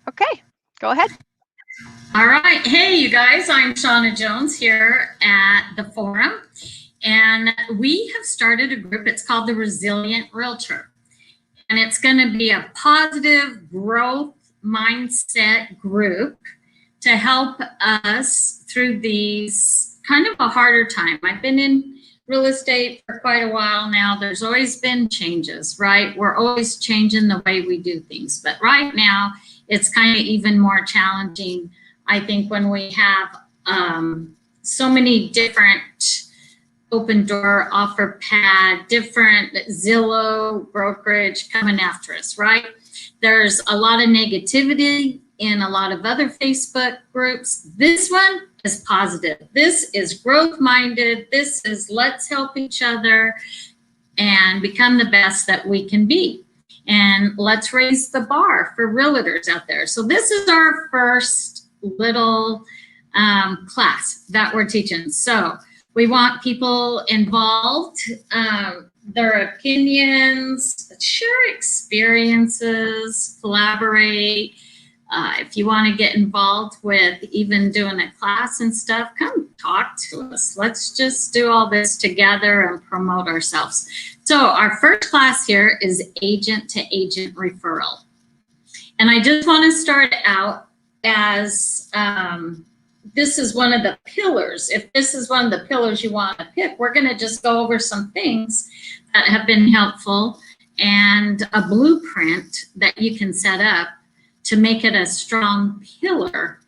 Okay, go ahead. All right. Hey, you guys, I'm Shauna Jones here at the forum, and we have started a group. It's called the Resilient Realtor, and it's going to be a positive growth mindset group to help us through these kind of a harder time. I've been in real estate for quite a while now. There's always been changes, right? We're always changing the way we do things, but right now it's kind of even more challenging, I think, when we have so many different open door, offer pad, different Zillow brokerage coming after us, right? There's a lot of negativity in a lot of other Facebook groups. This one is positive. This is growth minded. This is let's help each other and become the best that we can be. And let's raise the bar for realtors out there. So this is our first little class that we're teaching. So we want people involved, their opinions, share experiences, collaborate. If you want to get involved with even doing a class and stuff, come talk to us. Let's just do all this together and promote ourselves. So our first class here is agent to agent referral. And I just want to start out as this is one of the pillars. If this is one of the pillars you want to pick, we're going to just go over some things that have been helpful and a blueprint that you can set up to make it a strong pillar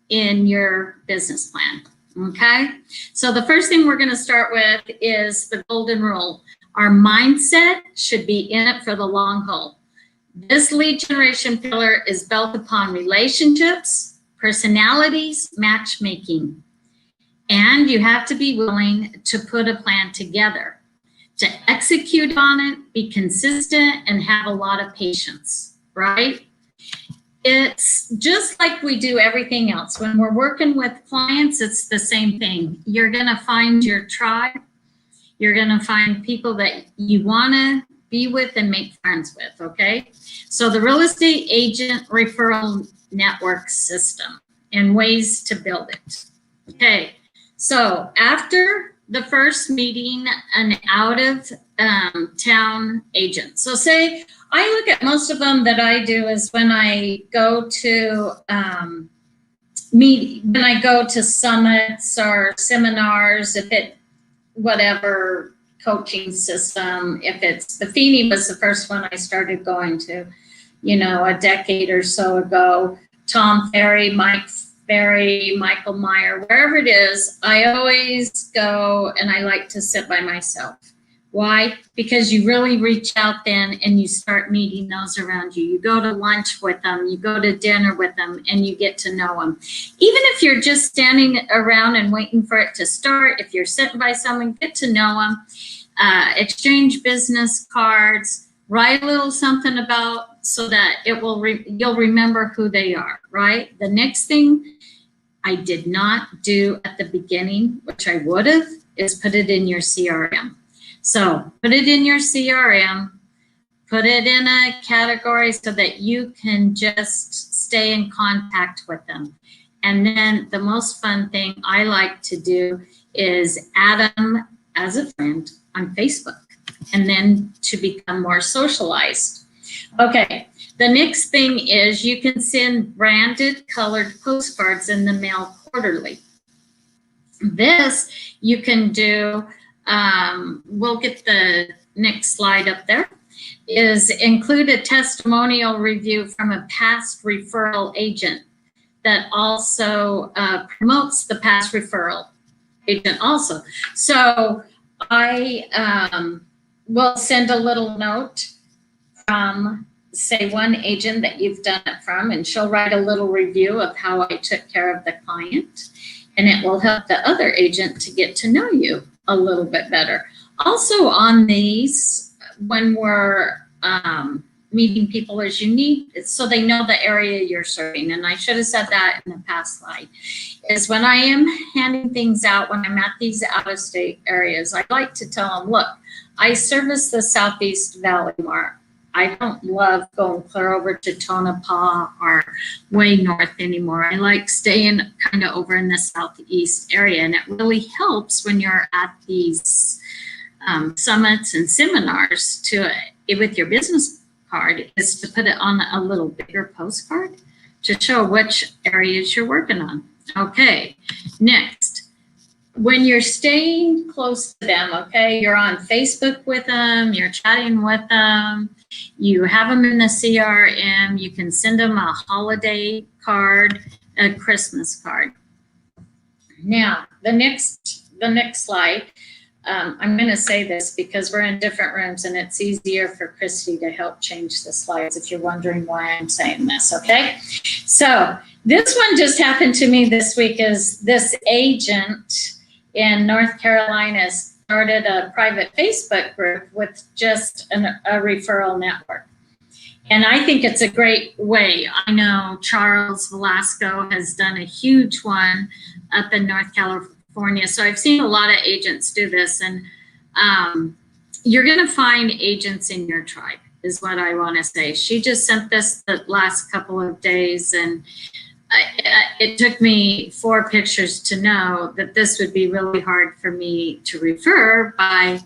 in your business plan. Okay, so the first thing we're going to start with is the golden rule. Our mindset should be in it for the long haul. This lead generation pillar is built upon relationships, personalities, matchmaking, and you have to be willing to put a plan together, to execute on it, be consistent, and have a lot of patience, right? It's just like we do everything else. When we're working with clients, it's the same thing. You're going to find your tribe. You're going to find people that you want to be with and make friends with, okay? So the real estate agent referral network system and ways to build it. Okay, so after the first meeting, an out of town agent. So say I look at most of them that I do is when I go to when I go to summits or seminars, if it whatever coaching system, if it's the Feeney was the first one I started going to, you know, a decade or so ago. Tom Ferry, Mike Ferry, Michael Meyer, wherever it is, I always go and I like to sit by myself. Why? Because you really reach out then and you start meeting those around you. You go to lunch with them, you go to dinner with them, and you get to know them. Even if you're just standing around and waiting for it to start, if you're sitting by someone, get to know them, exchange business cards, write a little something about so that it will you'll remember who they are, right? The next thing I did not do at the beginning, which I would have, is put it in your CRM. So put it in your CRM, put it in a category so that you can just stay in contact with them. And then the most fun thing I like to do is add them as a friend on Facebook and then to become more socialized. Okay, the next thing is you can send branded colored postcards in the mail quarterly. This you can do. We'll get the next slide up there, is include a testimonial review from a past referral agent that also promotes the past referral agent also. So I will send a little note from, say, one agent that you've done it from, and she'll write a little review of how I took care of the client, and it will help the other agent to get to know you a little bit better. Also on these, when we're meeting people as you need, so they know the area you're serving, and I should have said that in the past slide, is when I am handing things out, when I'm at these out-of-state areas, I like to tell them, look, I service the Southeast Valley I don't love going clear over to Tonopah or way north anymore. I like staying kind of over in the southeast area, and it really helps when you're at these summits and seminars with your business card is to put it on a little bigger postcard to show which areas you're working on. Okay, next. When you're staying close to them, okay, you're on Facebook with them, you're chatting with them, you have them in the CRM, you can send them a holiday card, a Christmas card. Now, the next slide, I'm going to say this because we're in different rooms and it's easier for Christy to help change the slides if you're wondering why I'm saying this, okay? So this one just happened to me this week. Is this agent in North Carolina started a private Facebook group with just a referral network. And I think it's a great way. I know Charles Velasco has done a huge one up in North California. So I've seen a lot of agents do this, and you're going to find agents in your tribe is what I want to say. She just sent this the last couple of days, and it took me 4 pictures to know that this would be really hard for me to refer by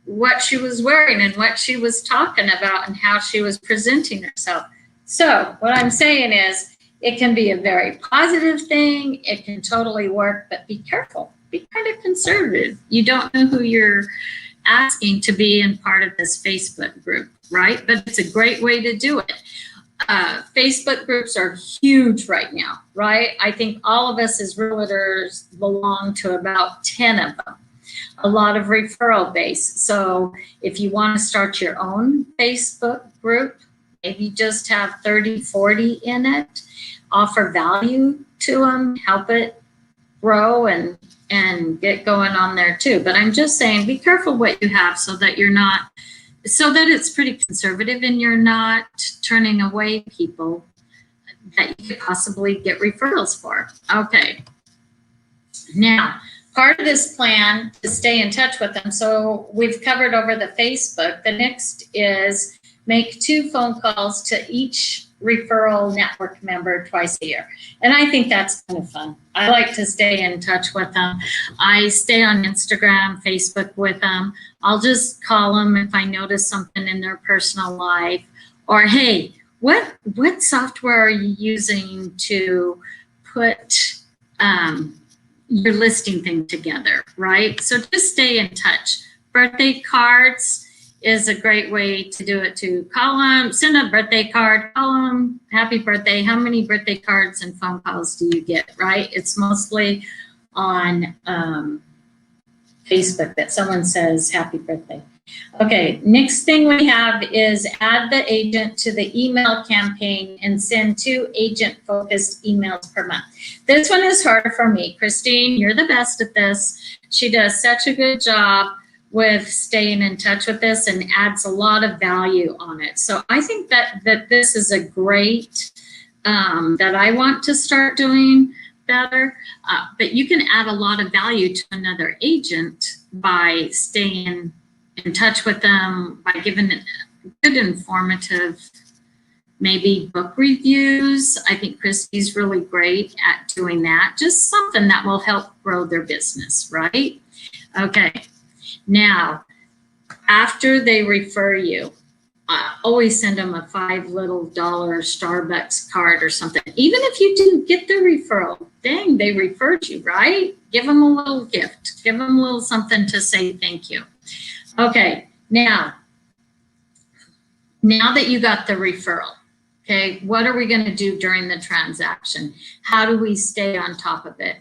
what she was wearing and what she was talking about and how she was presenting herself. So what I'm saying is it can be a very positive thing. It can totally work, but be careful. Be kind of conservative. You don't know who you're asking to be in part of this Facebook group, right? But it's a great way to do it. Facebook groups are huge right now, right? I think all of us as realtors belong to about 10 of them. A lot of referral base. So if you want to start your own Facebook group, maybe just have 30, 40 in it, offer value to them, help it grow and get going on there too. But I'm just saying, be careful what you have so that it's pretty conservative and you're not turning away people that you could possibly get referrals for. Okay. Now, part of this plan to stay in touch with them. So we've covered over the Facebook. The next is make 2 phone calls to each referral network member twice a year. And I think that's kind of fun. I like to stay in touch with them. I stay on Instagram, Facebook with them. I'll just call them if I notice something in their personal life. Or, hey, what software are you using to put your listing thing together, right? So just stay in touch. Birthday cards is a great way to do it too. Call them, send a birthday card, call them, happy birthday. How many birthday cards and phone calls do you get, right? It's mostly on Facebook that someone says happy birthday. Okay, next thing we have is add the agent to the email campaign and send 2 agent-focused emails per month. This one is harder for me. Christine, you're the best at this. She does such a good job with staying in touch with this and adds a lot of value on it. So I think that this is a great, that I want to start doing better, but you can add a lot of value to another agent by staying in touch with them, by giving it good informative, maybe book reviews. I think Christy's really great at doing that. Just something that will help grow their business, right? Okay. Now, after they refer you, always send them a $5 little Starbucks card or something. Even if you didn't get the referral, dang, they referred you, right? Give them a little gift. Give them a little something to say thank you. Okay, now that you got the referral, okay, what are we going to do during the transaction? How do we stay on top of it?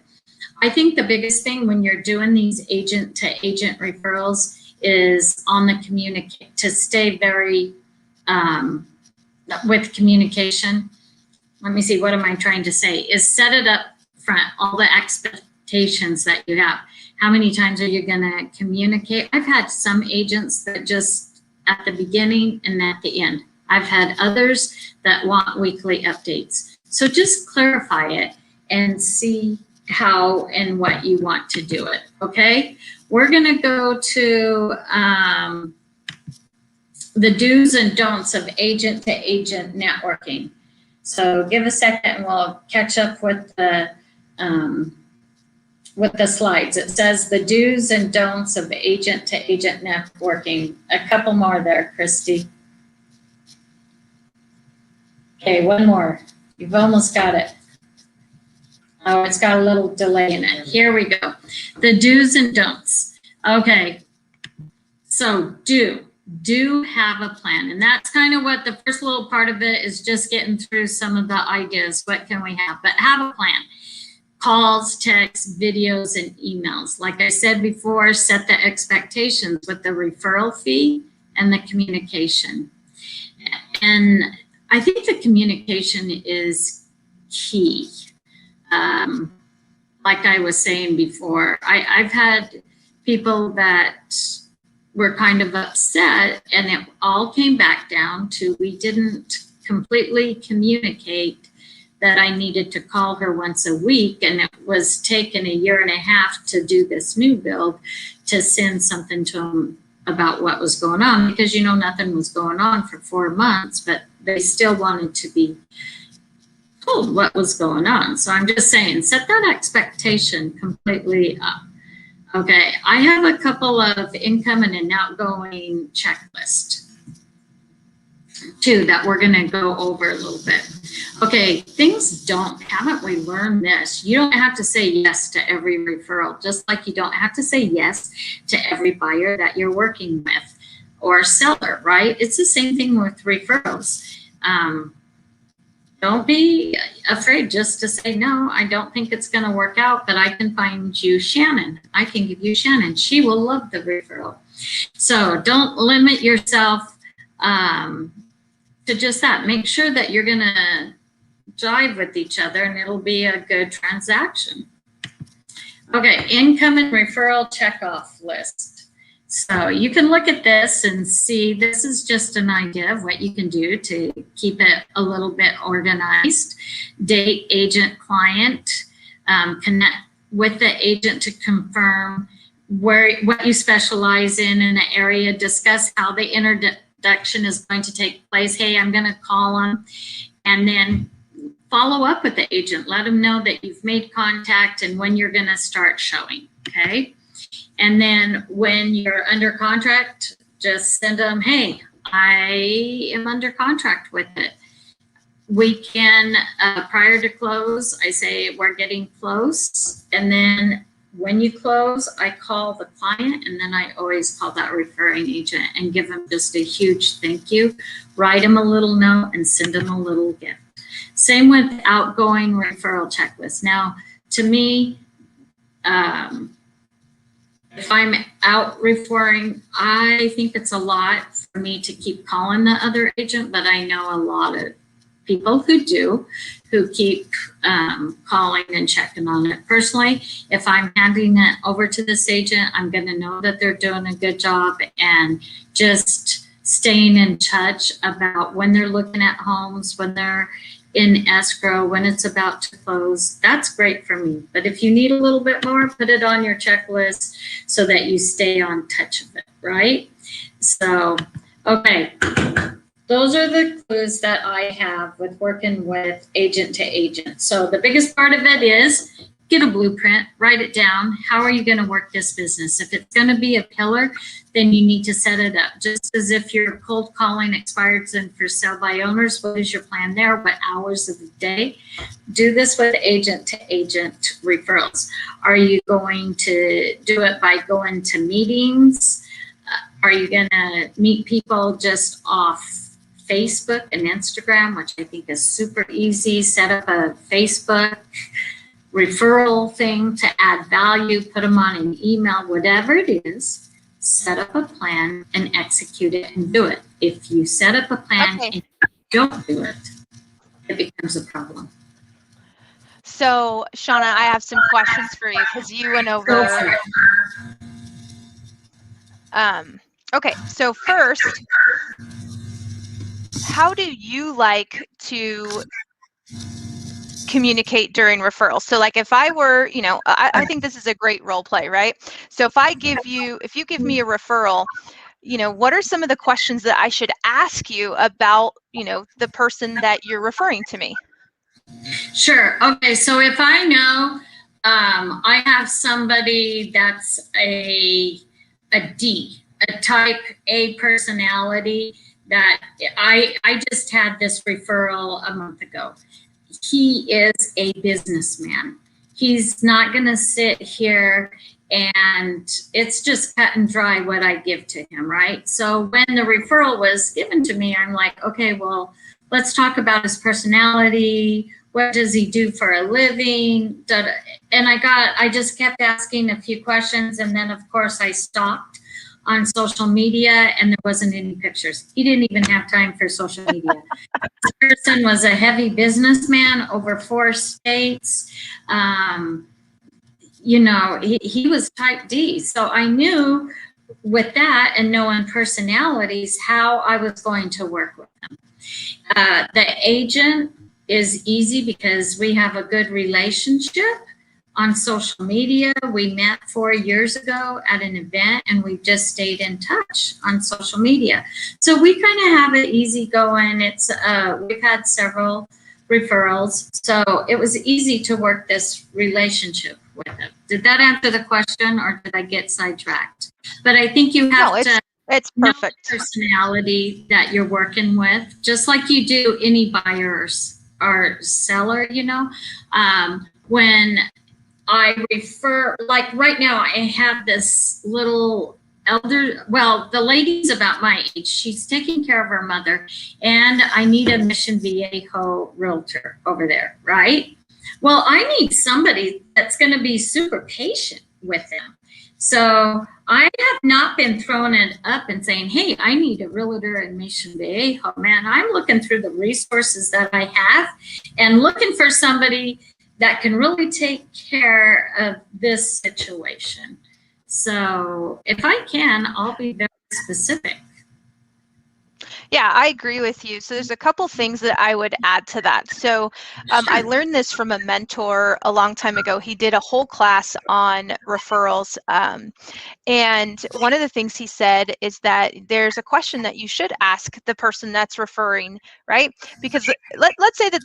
I think the biggest thing when you're doing these agent-to-agent referrals is on the communicate, to stay very with communication. Let me see, what am I trying to say? Is set it up front, all the expectations that you have. How many times are you going to communicate? I've had some agents that just at the beginning and at the end. I've had others that want weekly updates. So just clarify it and see how and what you want to do it, okay? We're gonna go to the do's and don'ts of agent-to-agent networking. So give a second and we'll catch up with the slides. It says the do's and don'ts of agent-to-agent networking. A couple more there, Christy. Okay, one more. You've almost got it. Oh, it's got a little delay in it. Here we go. The do's and don'ts. Okay, so do have a plan. And that's kind of what the first little part of it is, just getting through some of the ideas. What can we have? But have a plan. Calls, texts, videos, and emails. Like I said before, set the expectations with the referral fee and the communication. And I think the communication is key. Like I was saying before, I've had people that were kind of upset, and it all came back down to we didn't completely communicate that I needed to call her once a week, and it was taken a year and a half to do this new build to send something to them about what was going on, because nothing was going on for 4 months, but they still wanted to be told what was going on. So I'm just saying, set that expectation completely up. Okay, I have a couple of incoming and outgoing checklists too that we're going to go over a little bit. Okay, haven't we learned this? You don't have to say yes to every referral, just like you don't have to say yes to every buyer that you're working with or seller, right? It's the same thing with referrals. Don't be afraid just to say, no, I don't think it's going to work out, but I can find you Shannon. I can give you Shannon. She will love the referral. So don't limit yourself to just that. Make sure that you're going to jive with each other and it'll be a good transaction. Okay, income and referral checkoff list. So you can look at this and see, this is just an idea of what you can do to keep it a little bit organized. Date, agent, client, connect with the agent to confirm what you specialize in an area, discuss how the introduction is going to take place. Hey, I'm going to call them, and then follow up with the agent. Let them know that you've made contact and when you're going to start showing, okay? And then when you're under contract, just send them, hey, I am under contract with it. We can, prior to close, I say we're getting close. And then when you close, I call the client, and then I always call that referring agent and give them just a huge thank you, write them a little note, and send them a little gift. Same with outgoing referral checklist. Now, to me, if I'm out referring, I think it's a lot for me to keep calling the other agent, but I know a lot of people who keep calling and checking on it. Personally, if I'm handing it over to this agent, I'm going to know that they're doing a good job, and just staying in touch about when they're looking at homes, when they're in escrow, when it's about to close. That's great for me. But if you need a little bit more, put it on your checklist so that you stay on touch of it, right? So, okay. Those are the clues that I have with working with agent to agent. So the biggest part of it is get a blueprint, write it down. How are you going to work this business? If it's going to be a pillar, then you need to set it up. Just as if you're cold calling expireds and for sale by owners, what is your plan there? What hours of the day? Do this with agent to agent referrals. Are you going to do it by going to meetings? Are you going to meet people just off Facebook and Instagram, which I think is super easy? Set up a Facebook referral thing to add value, put them on an email, whatever it is. Set up a plan and execute it and do it. If you set up a plan and you don't do it, it becomes a problem. So, Shauna, I have some questions for you because you went over. Okay, so first, how do you like to communicate during referrals? So like if I were, I think this is a great role play, right? So if you give me a referral, what are some of the questions that I should ask you about, the person that you're referring to me? Sure. Okay. So if I know I have somebody that's a D, a type A personality, that I just had this referral a month ago. He is a businessman. He's not going to sit here and it's just cut and dry what I give to him, right? So when the referral was given to me, I'm like, okay, well, let's talk about his personality. What does he do for a living? And I just kept asking a few questions. And then, of course, I stopped on social media and there wasn't any pictures. He didn't even have time for social media. This person was a heavy businessman over 4 states. He was type D. So I knew with that and knowing personalities, how I was going to work with them. The agent is easy because we have a good relationship on social media. We met 4 years ago at an event and we've just stayed in touch on social media. So we kind of have it easy going. We've had several referrals. So it was easy to work this relationship with him. Did that answer the question or did I get sidetracked? But I think you have to it's perfect. know the personality that you're working with, just like you do any buyers or seller, when I refer, like right now, I have this little the lady's about my age. She's taking care of her mother, and I need a Mission Viejo realtor over there, right? Well, I need somebody that's going to be super patient with them. So I have not been throwing it up and saying, hey, I need a realtor in Mission Viejo. Man, I'm looking through the resources that I have and looking for somebody that can really take care of this situation. So if I can, I'll be very specific. Yeah, I agree with you. So there's a couple things that I would add to that. So I learned this from a mentor a long time ago. He did a whole class on referrals. And one of the things he said is that there's a question that you should ask the person that's referring, right? Because let's say that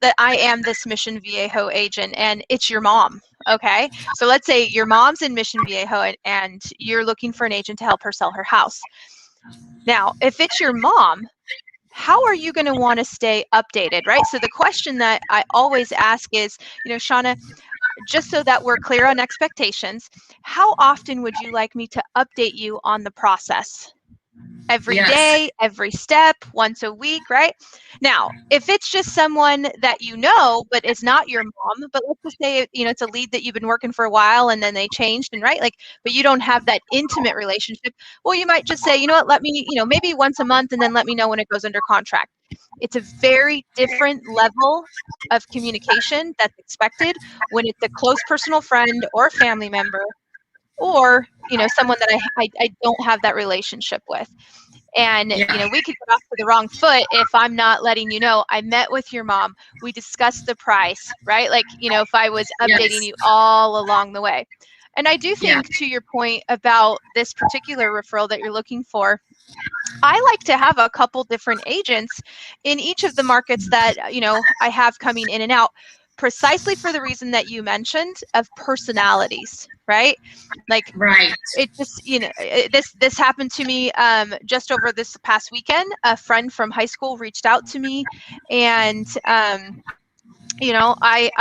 that I am this Mission Viejo agent and it's your mom. Okay, so let's say your mom's in Mission Viejo and you're looking for an agent to help her sell her house. Now, if it's your mom, how are you going to want to stay updated, right? So the question that I always ask is, Shauna, just so that we're clear on expectations, how often would you like me to update you on the process? Every day, every step, once a week, right? Now, if it's just someone that you know, but it's not your mom, but let's just say, it's a lead that you've been working for a while and then they changed and right, but you don't have that intimate relationship. Well, you might just say, you know what, let me, maybe once a month and then let me know when it goes under contract. It's a very different level of communication that's expected when it's a close personal friend or family member or, someone that I don't have that relationship with. And, we could get off to the wrong foot if I'm not letting you know, I met with your mom, we discussed the price, right? If I was updating you all along the way. And I do think to your point about this particular referral that you're looking for, I like to have a couple different agents in each of the markets that, I have coming in and out, precisely for the reason that you mentioned of personalities, right? Right. It just, this happened to me just over this past weekend. A friend from high school reached out to me and, I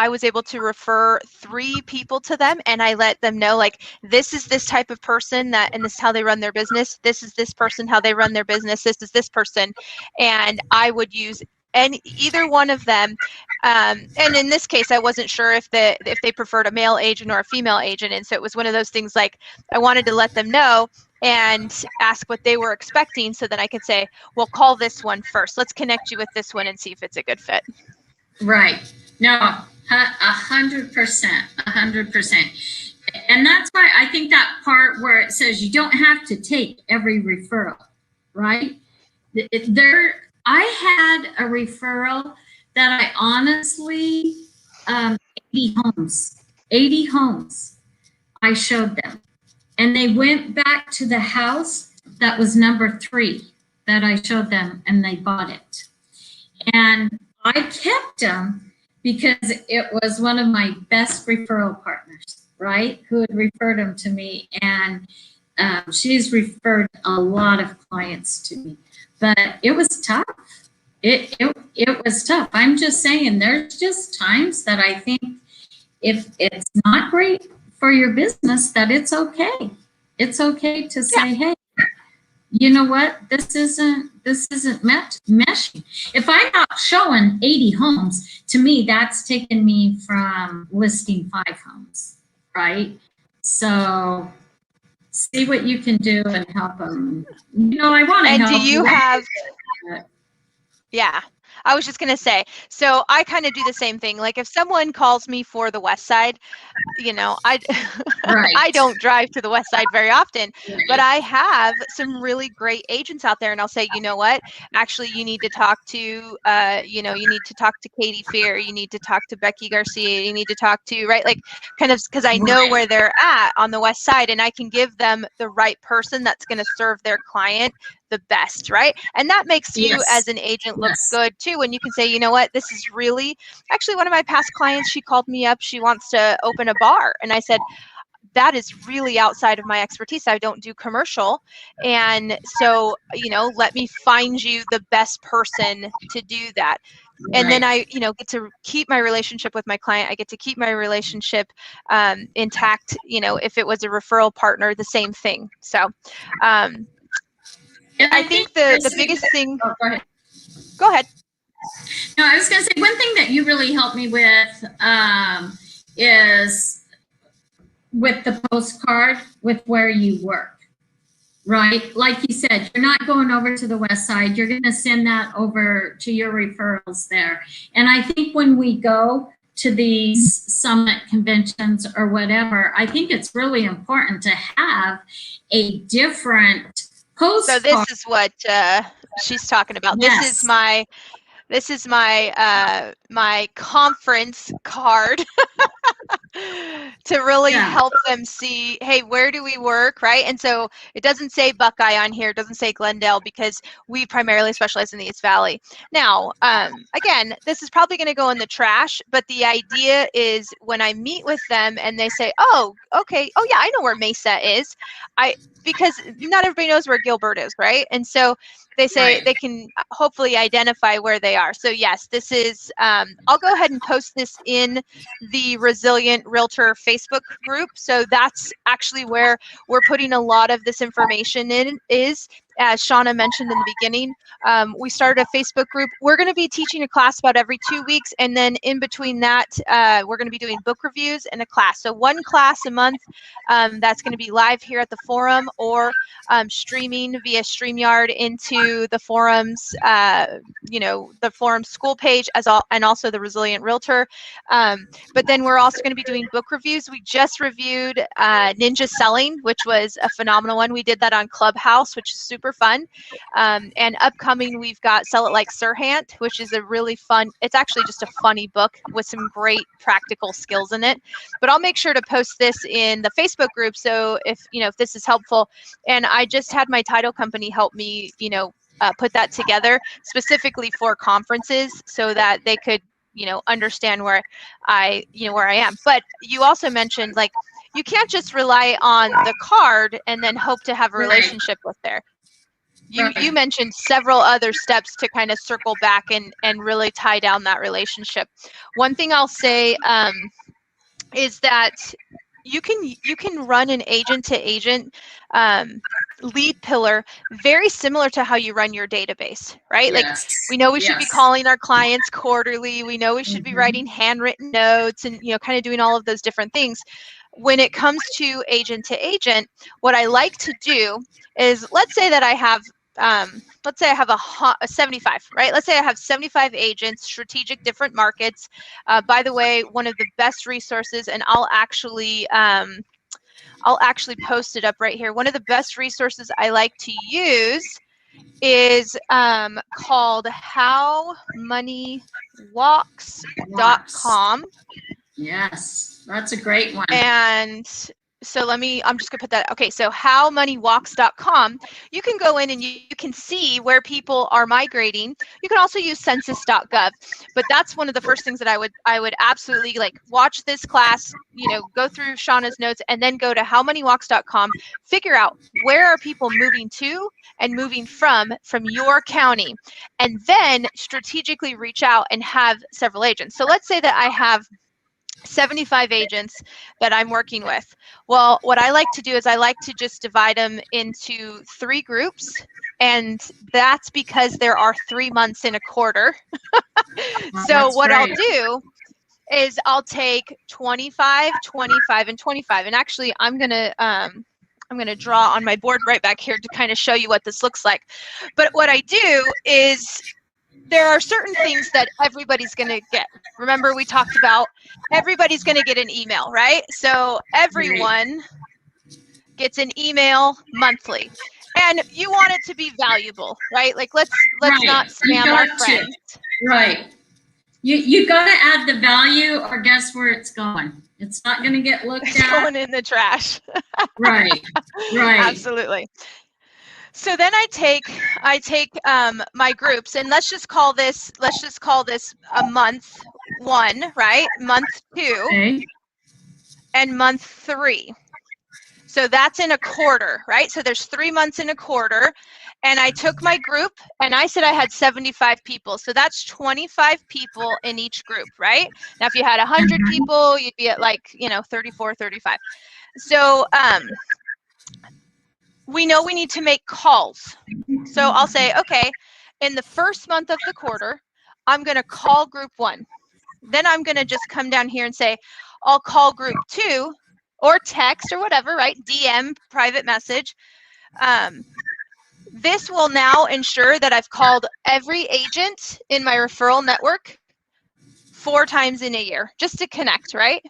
was able to refer 3 people to them and I let them know, this is this type of person and this is how they run their business. This is this person, how they run their business. This is this person. And I would use either one of them. And in this case, I wasn't sure if they preferred a male agent or a female agent. And so it was one of those things I wanted to let them know and ask what they were expecting so that I could say, well, call this one first. Let's connect you with this one and see if it's a good fit. Right. No, 100%, 100%. And that's why I think that part where it says you don't have to take every referral, right? I had a referral that I honestly, 80 homes I showed them. And they went back to the house that was number 3 that I showed them, and they bought it. And I kept them because it was one of my best referral partners, right? Who had referred them to me. And she's referred a lot of clients to me. But it was tough. It was tough. I'm just saying, there's just times that I think if it's not great for your business, that it's okay. It's okay to say, hey, you know what? This isn't meshing. If I'm not showing 80 homes, to me, that's taken me from listing 5 homes, right? So see what you can do and help them. You know, I want to help. And do you have? Yeah. I was just going to say, so I kind of do the same thing. Like if someone calls me for the West Side, you know, Right. I don't drive to the West Side very often, but I have some really great agents out there, and I'll say, you know what, actually you need to talk to, you need to talk to Katie Fear, you need to talk to Becky Garcia, you need to talk to, right? Like kind of, because I know where they're at on the West Side, and I can give them the right person that's going to serve their client the best, right? And that makes you as an agent look good too, when you can say, you know what, this is really, actually one of my past clients, she called me up, she wants to open a bar, and I said, that is really outside of my expertise. I don't do commercial. And so, you know, let me find you the best person to do that. And then I, you know, get to keep my relationship with my client. I get to keep my relationship intact. You know, if it was a referral partner, the same thing. So I think the biggest thing. Oh, go ahead. Go ahead. No, I was going to say, one thing that you really helped me with is with the postcard with where you work, right? Like you said, you're not going over to the West Side. You're going to send that over to your referrals there. And I think when we go to these summit conventions or whatever, I think it's really important to have a different postcard. So this is what she's talking about. Yes. This is my my conference card to really help them see, hey, where do we work, right? And so it doesn't say Buckeye on here, it doesn't say Glendale, because we primarily specialize in the East Valley. Now, again, this is probably going to go in the trash, but the idea is when I meet with them and they say, oh, okay, oh yeah, I know where Mesa is, because not everybody knows where Gilbert is, right? And so they say they can hopefully identify where they are. So yes, this is, I'll go ahead and post this in the Resilient Realtor Facebook group. So that's actually where we're putting a lot of this information in, is, as Shauna mentioned in the beginning, we started a Facebook group. We're going to be teaching a class about every 2 weeks. And then in between that, we're going to be doing book reviews and a class. So 1 class a month that's going to be live here at the forum, or streaming via StreamYard into the forums, you know, the forum school page, and also the Resilient Realtor. But then we're also going to be doing book reviews. We just reviewed Ninja Selling, which was a phenomenal one. We did that on Clubhouse, which is super fun. And upcoming, we've got Sell It Like Sirhant, which is a really fun, it's actually just a funny book with some great practical skills in it. But I'll make sure to post this in the Facebook group. So if, you know, if this is helpful, and I just had my title company help me, you know, put that together specifically for conferences so that they could, you know, understand where I am. But you also mentioned, like, you can't just rely on the card and then hope to have a relationship with there. You mentioned several other steps to kind of circle back and really tie down that relationship. One thing I'll say is that you can run an agent to agent lead pillar very similar to how you run your database, right? Like, we know we should be calling our clients quarterly. We know we should be writing handwritten notes and, you know, kind of doing all of those different things. When it comes to agent, what I like to do is, let's say that I have a 75, right? Let's say I have 75 agents, strategic, different markets. By the way, one of the best resources, and I'll actually post it up right here. One of the best resources I like to use is called howmoneywalks.com. Yes, that's a great one. And so I'm just gonna put that, okay, so howmoneywalks.com, you can go in and you can see where people are migrating. You can also use census.gov, but that's one of the first things that I would absolutely like watch this class, go through Shauna's notes and then go to howmoneywalks.com, figure out where are people moving to and moving from your county, and then strategically reach out and have several agents. So let's say that I have 75 agents that I'm working with. Well, what I like to do is I like to just divide them into 3 groups, and that's because there are 3 months in a quarter. So what I'll do is I'll take 25, 25, and 25. And actually, I'm gonna draw on my board right back here to kind of show you what this looks like. But what I do is there are certain things that everybody's going to get. Remember, we talked about everybody's going to get an email, right? So everyone gets an email monthly, and you want it to be valuable, right? Like let's not spam our friends. Right. You got to add the value, or guess where it's going? It's not going to get looked at. It's going in the trash. Right. Absolutely. So then I take my groups, and let's just call this a month 1, right? Month 2, and month 3. So that's in a quarter, right? So there's 3 months in a quarter, and I took my group and I said I had 75 people. So that's 25 people in each group, right? Now if you had 100 people, you'd be at like 34, 35. So we know we need to make calls. So I'll say, okay, in the first month of the quarter, I'm going to call group 1. Then I'm going to just come down here and say, I'll call group 2, or text or whatever, right? DM, private message. This will now ensure that I've called every agent in my referral network 4 times in a year, just to connect, right?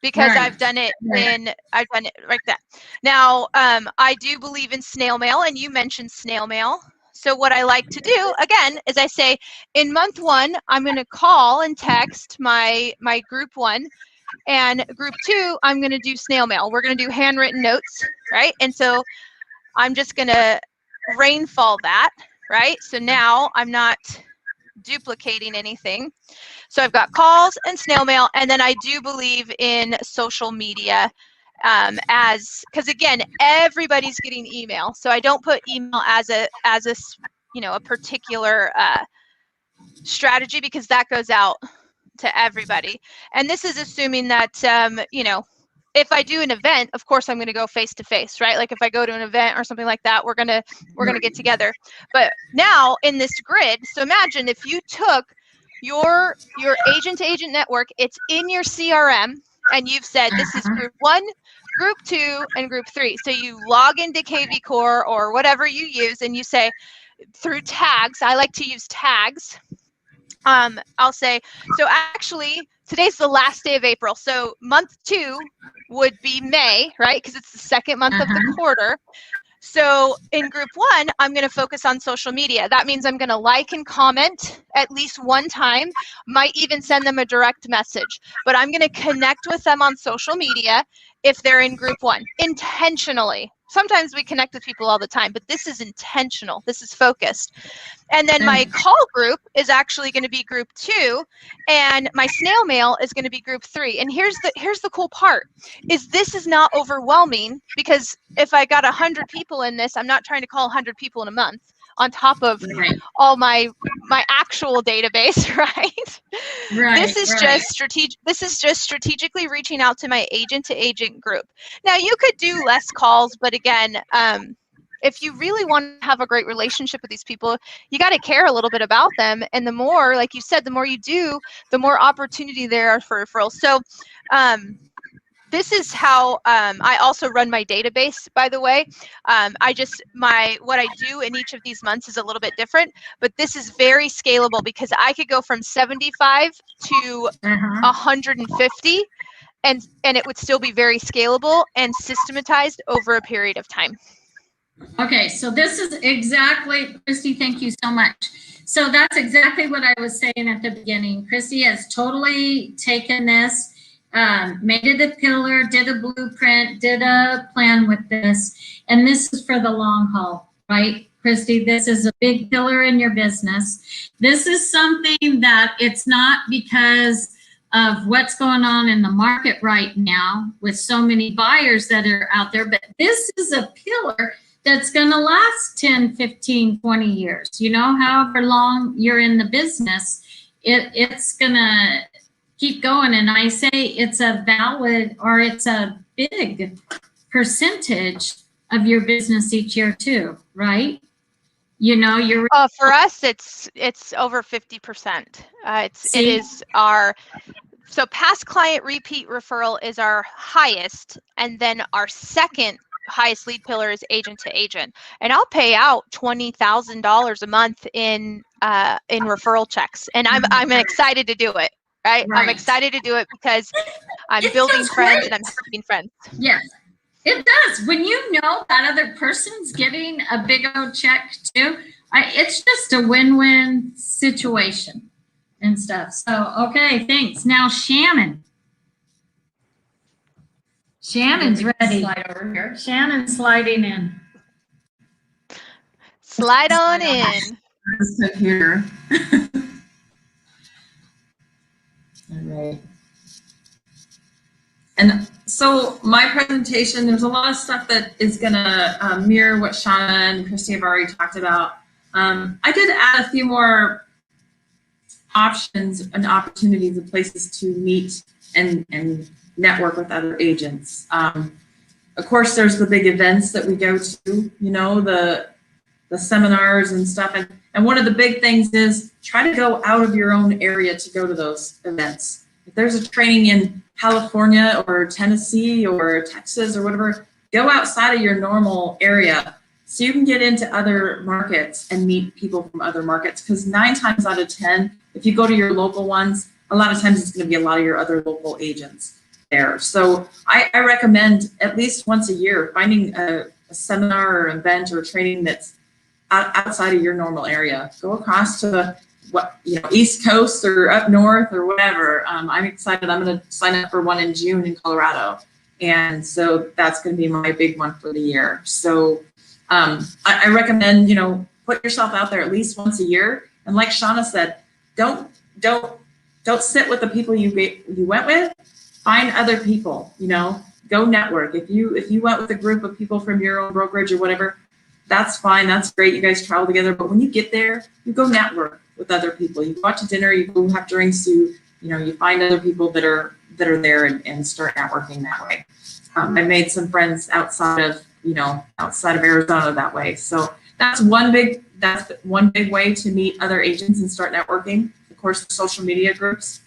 Because I've done it like that. Now, I do believe in snail mail, and you mentioned snail mail. So what I like to do, again, is I say, in month 1, I'm going to call and text my group 1, and group 2, I'm going to do snail mail. We're going to do handwritten notes, right? And so I'm just going to rainfall that, right? So now I'm not duplicating anything. So I've got calls and snail mail, and then I do believe in social media because again, everybody's getting email. So I don't put email as a particular strategy, because that goes out to everybody. And this is assuming that if I do an event, of course I'm going to go face to face, right? Like if I go to an event or something like that, we're gonna get together. But now in this grid, so imagine if you took your agent to agent network, it's in your CRM, and you've said this is group 1, group 2, and group 3. So you log into KV Core or whatever you use, and you say through tags. I like to use tags. I'll say, so actually today's the last day of April. So month 2 would be May, right? Because it's the second month of the quarter. So in group 1, I'm going to focus on social media. That means I'm going to like and comment at least 1 time, might even send them a direct message, but I'm going to connect with them on social media if they're in group 1, intentionally. Sometimes we connect with people all the time, but this is intentional. This is focused. And then my call group is actually going to be group 2, and my snail mail is going to be group 3. And here's the cool part, is this is not overwhelming, because if I got 100 people in this, I'm not trying to call 100 people in a month on top of all my actual database, right? This is just strategic. This is just strategically reaching out to my agent to agent group. Now you could do less calls, but again, if you really want to have a great relationship with these people, you got to care a little bit about them. And the more, like you said, the more you do, the more opportunity there are for referrals. So this is how I also run my database, by the way. What I do in each of these months is a little bit different, but this is very scalable, because I could go from 75 to 150, and it would still be very scalable and systematized over a period of time. Okay, so this is exactly, Christy, thank you so much. So that's exactly what I was saying at the beginning. Christy has totally taken this made it a pillar, did a blueprint, did a plan with this. And this is for the long haul, right, Christy? This is a big pillar in your business. This is something that it's not because of what's going on in the market right now with so many buyers that are out there, but this is a pillar that's going to last 10, 15, 20 years. You know, however long you're in the business, it's going to keep going. And I say it's a valid, or it's a big percentage of your business each year too, right? You know, you're for us, it's over 50%. It is our, so past client repeat referral is our highest, and then our second highest lead pillar is agent to agent. And I'll pay out $20,000 a month in referral checks, and I'm excited to do it. Right? I'm excited to do it because I'm building friends and I'm helping friends. Yes, it does. When you know that other person's getting a big old check too, it's just a win-win situation and stuff. So, okay, thanks. Now, Shannon. Shannon's ready. Slide over here. Shannon's sliding in. Slide on in. Sit here. All right. And so my presentation, there's a lot of stuff that is going to mirror what Shauna and Christy have already talked about. I did add a few more options and opportunities and places to meet and network with other agents. Of course, there's the big events that we go to, you know, the seminars and stuff. And one of the big things is try to go out of your own area to go to those events. If there's a training in California or Tennessee or Texas or whatever, go outside of your normal area so you can get into other markets and meet people from other markets. Because 9 times out of 10, if you go to your local ones, a lot of times it's going to be a lot of your other local agents there. So I recommend at least once a year finding a seminar or event or training that's outside of your normal area. Go across to the East Coast or up north or whatever. I'm excited. I'm going to sign up for one in June in Colorado, and so that's going to be my big one for the year. So I recommend put yourself out there at least once a year. And like Shauna said, don't sit with the people you went with. Find other people. Go network. If you went with a group of people from your own brokerage or whatever, that's fine. That's great. You guys travel together. But when you get there, you go network with other people. You go out to dinner. You go have drinks. You find other people that are there and start networking that way. I made some friends outside of Arizona that way. So that's one big way to meet other agents and start networking. Of course, the social media groups.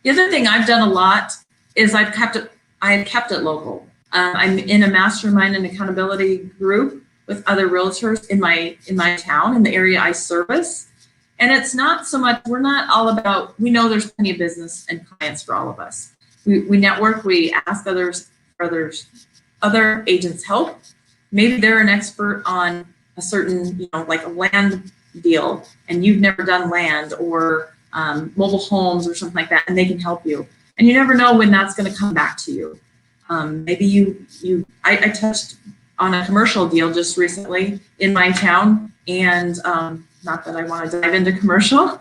The other thing I've done a lot is I've kept it local. I'm in a mastermind and accountability group with other realtors in my town, in the area I service. And it's not so much, we're not all about, we know there's plenty of business and clients for all of us. We network, we ask other agents help. Maybe they're an expert on a certain, like a land deal, and you've never done land or mobile homes or something like that, and they can help you. And you never know when that's going to come back to you. Maybe I touched on a commercial deal just recently in my town, and not that I want to dive into commercial,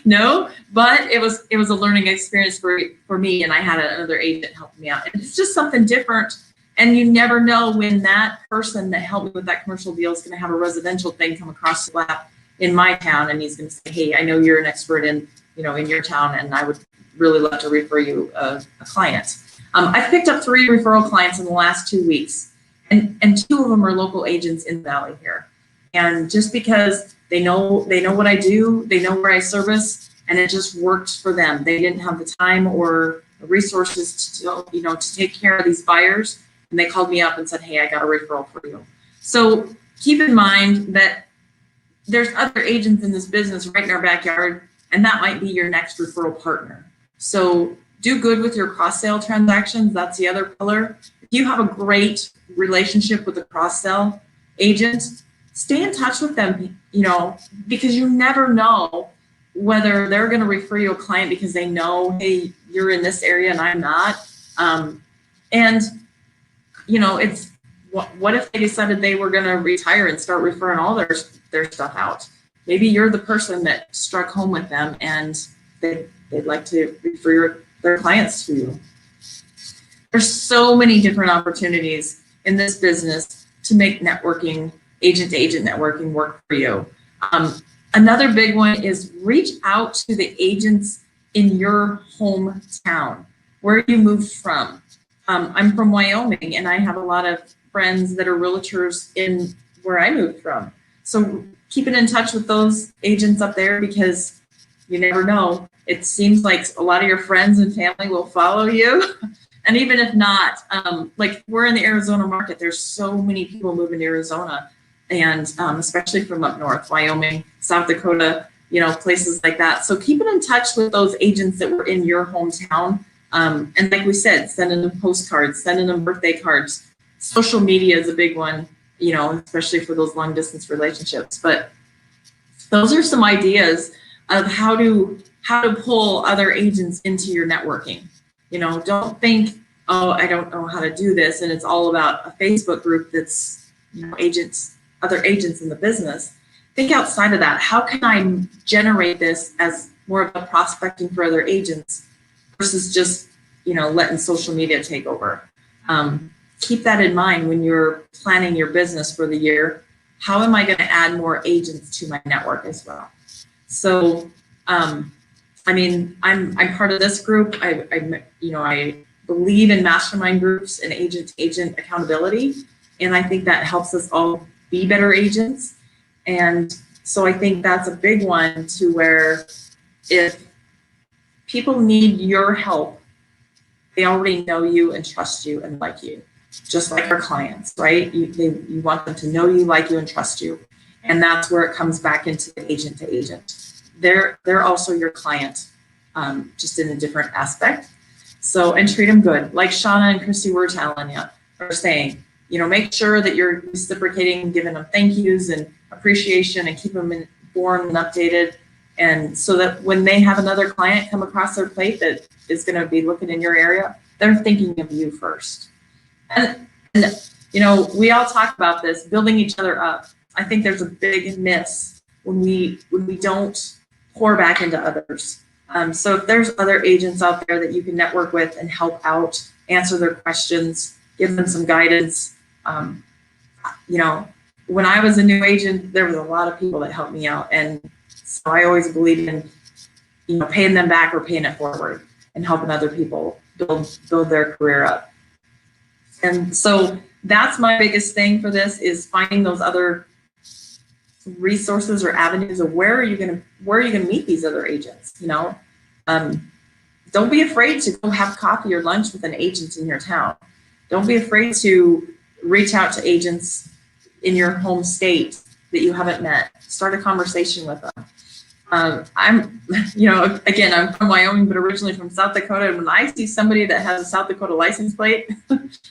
no, but it was a learning experience for me, and I had another agent helping me out. And it's just something different, and you never know when that person that helped me with that commercial deal is going to have a residential thing come across the lap in my town, and he's going to say, hey, I know you're an expert in your town, and I would really love to refer you a client. I've picked up 3 referral clients in the last 2 weeks, and 2 of them are local agents in the Valley here. And just because they know what I do, they know where I service, and it just worked for them. They didn't have the time or the resources to take care of these buyers, and they called me up and said, hey, I got a referral for you. So keep in mind that there's other agents in this business right in our backyard, and that might be your next referral partner. So do good with your cross-sale transactions. That's the other pillar. If you have a great relationship with a cross-sell agent, stay in touch with them, because you never know whether they're going to refer you a client because they know, hey, you're in this area and I'm not. And, you know, it's what if they decided they were going to retire and start referring all their stuff out? Maybe you're the person that struck home with them and they'd like to refer their clients to you. There's so many different opportunities in this business to make networking, agent-to-agent networking work for you. Another big one is reach out to the agents in your hometown, where you moved from. I'm from Wyoming, and I have a lot of friends that are realtors in where I moved from. So keeping in touch with those agents up there, because you never know. It seems like a lot of your friends and family will follow you. And even if not, like we're in the Arizona market, there's so many people moving to Arizona, and especially from up north, Wyoming, South Dakota, you know, places like that. So keeping in touch with those agents that were in your hometown. And like we said, sending them postcards, sending them birthday cards. Social media is a big one, you know, especially for those long distance relationships. But those are some ideas of how to pull other agents into your networking. You know, don't think, oh, I don't know how to do this, and it's all about a Facebook group that's, you know, other agents in the business. Think outside of that. How can I generate this as more of a prospecting for other agents versus just, you know, letting social media take over? Keep that in mind when you're planning your business for the year. How am I going to add more agents to my network as well? So, I mean, I'm part of this group. I believe in mastermind groups and agent-to-agent accountability, and I think that helps us all be better agents. And so I think that's a big one, to where if people need your help, they already know you and trust you and like you, just like our clients, right? You want them to know you, like you, and trust you. And that's where it comes back into the agent-to-agent. They're also your client, just in a different aspect. So, and treat them good. Like Shauna and Christy were telling you, or saying, you know, make sure that you're reciprocating, giving them thank yous and appreciation, and keep them informed and updated. And so that when they have another client come across their plate that is going to be looking in your area, they're thinking of you first. And you know, we all talk about this, building each other up. I think there's a big miss when we don't pour back into others. So if there's other agents out there that you can network with and help out, answer their questions, give them some guidance. You know, when I was a new agent, there was a lot of people that helped me out. And so I always believed in, you know, paying them back or paying it forward and helping other people build their career up. And so that's my biggest thing for this, is finding those other resources or avenues of where are you going to meet these other agents. You know, don't be afraid to go have coffee or lunch with an agent in your town. Don't be afraid to reach out to agents in your home state that you haven't met. Start a conversation with them. I'm, you know, again, I'm from Wyoming, but originally from South Dakota. And when I see somebody that has a South Dakota license plate,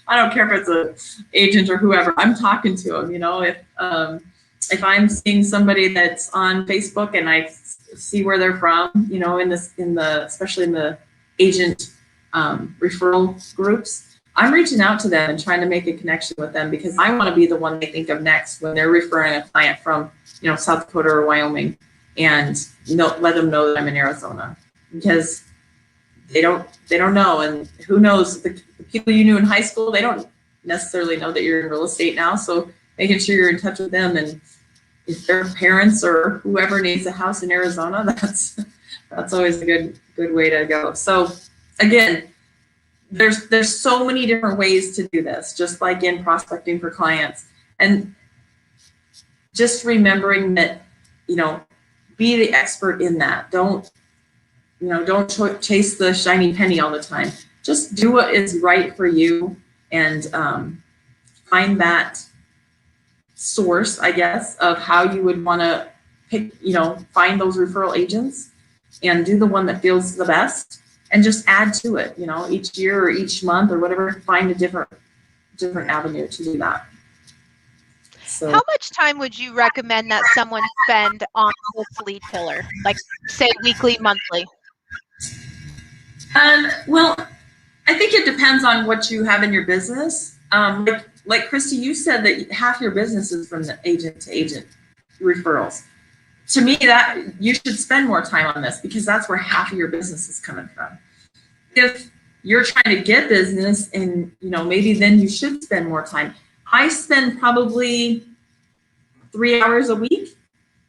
I don't care if it's an agent or whoever, I'm talking to them. You know, if I'm seeing somebody that's on Facebook and I see where they're from, you know, especially in the agent referral groups, I'm reaching out to them and trying to make a connection with them, because I want to be the one they think of next when they're referring a client from, you know, South Dakota or Wyoming, and, you know, let them know that I'm in Arizona, because they don't know. And who knows, the people you knew in high school, they don't necessarily know that you're in real estate now. So making sure you're in touch with them, and if their parents or whoever needs a house in Arizona, that's always a good way to go. So again, there's so many different ways to do this, just like in prospecting for clients. And just remembering that, you know, be the expert in that. Don't chase the shiny penny all the time. Just do what is right for you, and find that source, I guess, of how you would want to pick, you know, find those referral agents, and do the one that feels the best, and just add to it, you know, each year or each month or whatever, find a different avenue to do that. So, how much time would you recommend that someone spend on this lead pillar? Like, say, weekly, monthly? Well, I think it depends on what you have in your business. Like Christy, you said that half your business is from the agent to agent referrals. To me, that you should spend more time on this because that's where half of your business is coming from. If you're trying to get business and, maybe then you should spend more time. I spend probably 3 hours a week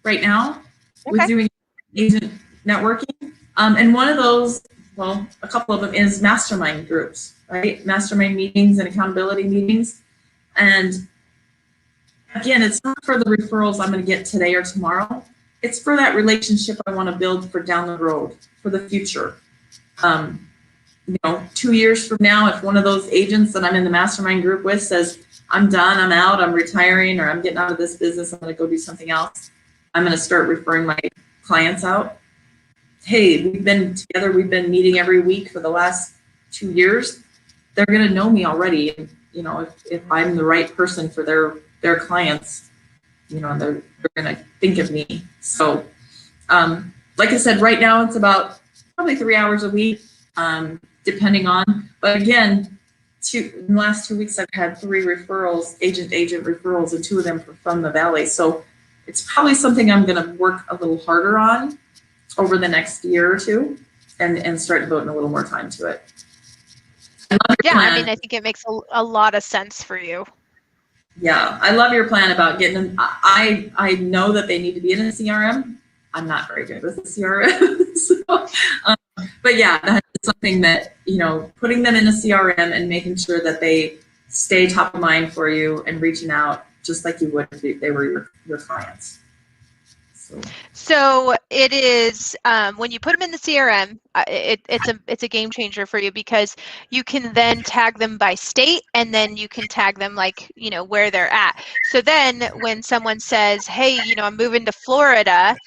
right now with doing agent networking. And one of those, well, a couple of them is mastermind groups, right? Mastermind meetings and accountability meetings. And again, it's not for the referrals I'm going to get today or tomorrow. It's for that relationship I want to build for down the road, for the future. 2 years from now, if one of those agents that I'm in the mastermind group with says, I'm done, I'm out, I'm retiring, or I'm getting out of this business, I'm going to go do something else, I'm going to start referring my clients out. Hey, we've been together, we've been meeting every week for the last 2 years. They're going to know me already. And, if I'm the right person for their clients, they're going to think of me. So, like I said, right now it's about probably 3 hours a week, depending on, but again, in the last 2 weeks, I've had 3 referrals, agent referrals, and 2 of them from the Valley. So it's probably something I'm going to work a little harder on over the next year or two and start devoting a little more time to it. Yeah, I mean, I think it makes a lot of sense for you. Yeah, I love your plan about getting them. I know that they need to be in a CRM. I'm not very good with the CRM. So, but yeah, that's something that, putting them in a CRM and making sure that they stay top of mind for you and reaching out just like you would if they were your clients. So it is when you put them in the CRM, it's a game changer for you because you can then tag them by state and then you can tag them like where they're at. So then when someone says, hey, I'm moving to Florida,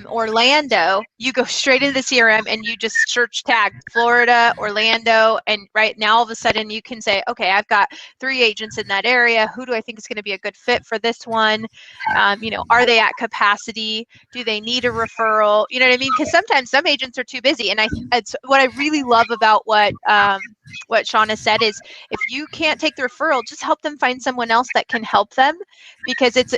Orlando, you go straight into the CRM and you just search tag Florida, Orlando, and right now all of a sudden you can say, okay, I've got 3 agents in that area. Who do I think is going to be a good fit for this one? Are they at capacity? Do they need a referral? You know what I mean? Because sometimes some agents are too busy, and it's what I really love about what Shauna said is if you can't take the referral, just help them find someone else that can help them, because it's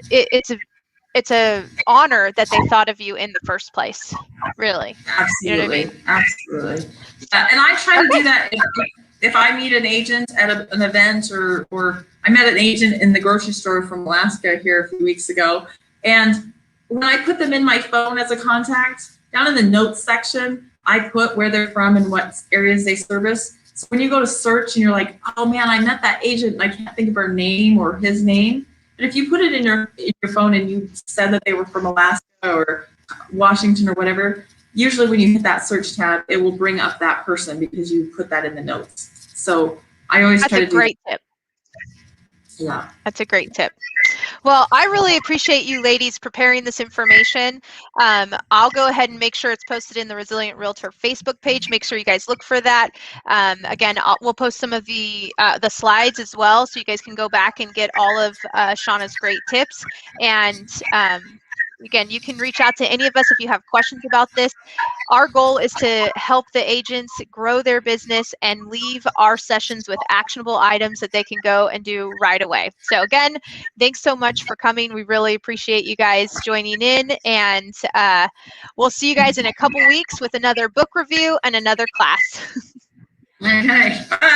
a honor that they thought of you in the first place. Really. Absolutely. You know what I mean? Absolutely. And I try to do that if I meet an agent at an event or I met an agent in the grocery store from Alaska here a few weeks ago. And when I put them in my phone as a contact, down in the notes section, I put where they're from and what areas they service. So when you go to search and you're like, oh man, I met that agent and I can't think of her name or his name. But if you put it in your phone and you said that they were from Alaska or Washington or whatever, usually when you hit that search tab, it will bring up that person because you put that in the notes. So I always try to do that. That's a great tip. Yeah. That's a great tip. Well, I really appreciate you ladies preparing this information. I'll go ahead and make sure it's posted in the Resilient Realtor Facebook page. Make sure you guys look for that. Again, we'll post some of the slides as well, so you guys can go back and get all of Shauna's great tips. And again, you can reach out to any of us if you have questions about this. Our goal is to help the agents grow their business and leave our sessions with actionable items that they can go and do right away. So again, thanks so much for coming. We really appreciate you guys joining in, and we'll see you guys in a couple weeks with another book review and another class. Okay.